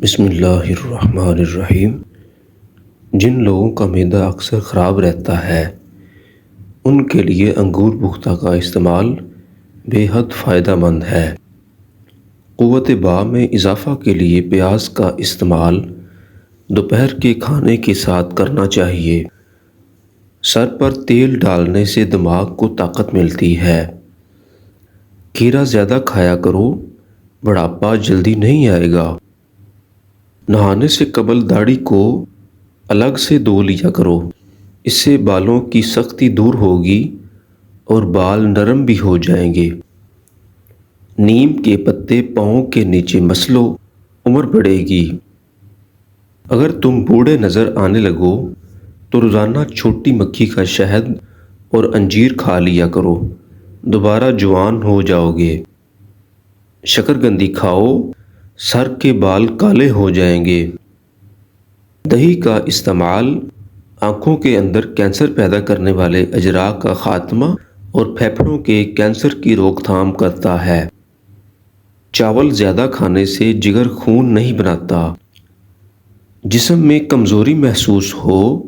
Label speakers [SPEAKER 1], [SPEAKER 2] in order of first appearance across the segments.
[SPEAKER 1] بسم اللہ الرحمن الرحیم۔ جن لوگوں کا معدہ اکثر خراب رہتا ہے ان کے لیے انگور پختہ کا استعمال بے حد فائدہ مند ہے۔ قوت باء میں اضافہ کے لیے پیاز کا استعمال دوپہر کے کھانے کے ساتھ کرنا چاہیے۔ سر پر تیل ڈالنے سے دماغ کو طاقت ملتی ہے۔ کھیرا زیادہ کھایا کرو، بڑھاپا جلدی نہیں آئے گا۔ نہانے سے قبل داڑھی کو الگ سے دھو لیا کرو، اس سے بالوں کی سختی دور ہوگی اور بال نرم بھی ہو جائیں گے۔ نیم کے پتے پاؤں کے نیچے مس لو، عمر بڑھے گی۔ اگر تم بوڑھے نظر آنے لگو تو روزانہ چھوٹی مکھی کا شہد اور انجیر کھا لیا کرو، دوبارہ جوان ہو جاؤ گے۔ شکرکندی کھاؤ، سر کے بال کالے ہو جائیں گے۔ دہی کا استعمال آنکھوں کے اندر کینسر پیدا کرنے والے اجزاء کا خاتمہ اور پھیپھڑوں کے کینسر کی روک تھام کرتا ہے۔ چاول زیادہ کھانے سے جگر خون نہیں بناتا۔ جسم میں کمزوری محسوس ہو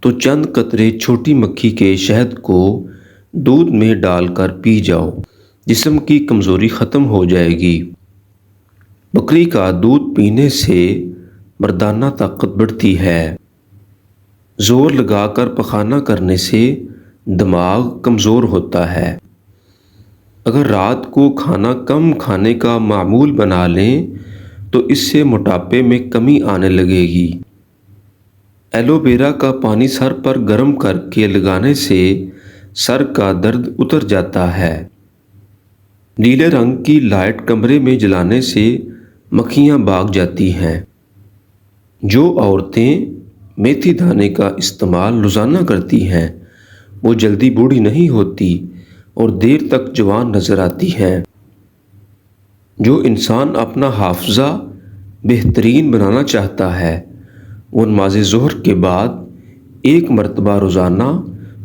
[SPEAKER 1] تو چند قطرے چھوٹی مکھی کے شہد کو دودھ میں ڈال کر پی جاؤ، جسم کی کمزوری ختم ہو جائے گی۔ بکری کا دودھ پینے سے مردانہ طاقت بڑھتی ہے۔ زور لگا کر پخانہ کرنے سے دماغ کمزور ہوتا ہے۔ اگر رات کو کھانا کم کھانے کا معمول بنا لیں تو اس سے موٹاپے میں کمی آنے لگے گی۔ ایلو ویرا کا پانی سر پر گرم کر کے لگانے سے سر کا درد اتر جاتا ہے۔ نیلے رنگ کی لائٹ کمرے میں جلانے سے مکھیاں بھاگ جاتی ہیں۔ جو عورتیں میتھی دانے کا استعمال روزانہ کرتی ہیں وہ جلدی بوڑھی نہیں ہوتی اور دیر تک جوان نظر آتی ہیں۔ جو انسان اپنا حافظہ بہترین بنانا چاہتا ہے وہ نماز ظہر کے بعد ایک مرتبہ روزانہ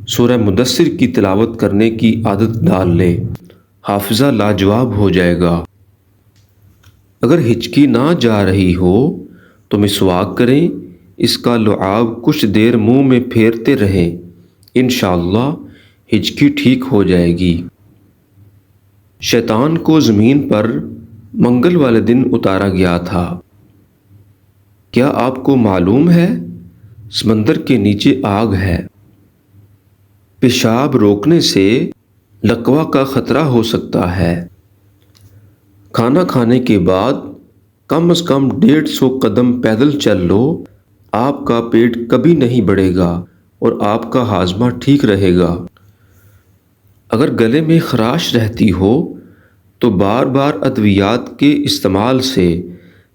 [SPEAKER 1] سورہ مدثر کی تلاوت کرنے کی عادت ڈال لے، حافظہ لاجواب ہو جائے گا۔ اگر ہچکی نہ جا رہی ہو تو مسواک کریں، اس کا لعاب کچھ دیر منہ میں پھیرتے رہیں، انشاءاللہ ہچکی ٹھیک ہو جائے گی۔ شیطان کو زمین پر منگل والے دن اتارا گیا تھا۔ کیا آپ کو معلوم ہے سمندر کے نیچے آگ ہے؟ پیشاب روکنے سے لقوہ کا خطرہ ہو سکتا ہے۔ کھانا کھانے کے بعد کم از کم 150 قدم پیدل چل لو، آپ کا پیٹ کبھی نہیں بڑھے گا اور آپ کا ہاضمہ ٹھیک رہے گا۔ اگر گلے میں خراش رہتی ہو تو بار بار ادویات کے استعمال سے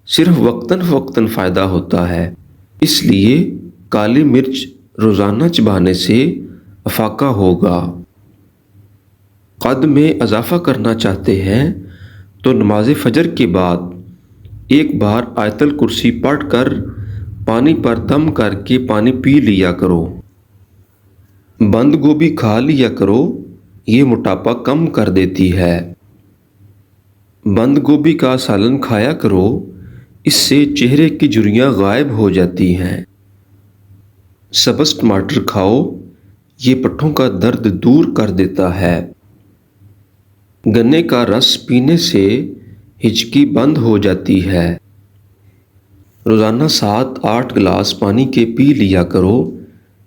[SPEAKER 1] صرف وقتاً فوقتاً فائدہ ہوتا ہے، اس لیے کالی مرچ روزانہ چبانے سے افاقہ ہوگا۔ قد میں اضافہ کرنا چاہتے ہیں تو نماز فجر کے بعد ایک بار آیت الکرسی پڑھ کر پانی پر دم کر کے پانی پی لیا کرو۔ بند گوبھی کھا لیا کرو، یہ موٹاپا کم کر دیتی ہے۔ بند گوبھی کا سالن کھایا کرو، اس سے چہرے کی جھریاں غائب ہو جاتی ہیں۔ سبز ٹماٹر کھاؤ، یہ پٹھوں کا درد دور کر دیتا ہے۔ گنے کا رس پینے سے ہچکی بند ہو جاتی ہے۔ روزانہ 7-8 گلاس پانی کے پی لیا کرو،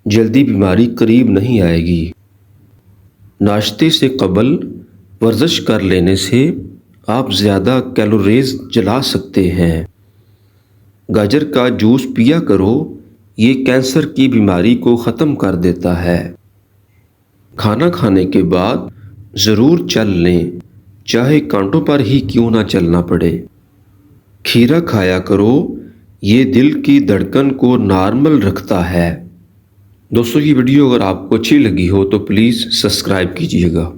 [SPEAKER 1] جلدی بیماری قریب نہیں آئے گی۔ ناشتے سے قبل ورزش کر لینے سے آپ زیادہ کیلوریز جلا سکتے ہیں۔ گاجر کا جوس پیا کرو، یہ کینسر کی بیماری کو ختم کر دیتا ہے۔ کھانا کھانے کے بعد ضرور چل لیں، چاہے کانٹوں پر ہی کیوں نہ چلنا پڑے۔ کھیرا کھایا کرو، یہ دل کی دھڑکن کو نارمل رکھتا ہے۔ دوستو، یہ ویڈیو اگر آپ کو اچھی لگی ہو تو پلیز سبسکرائب کیجیے گا۔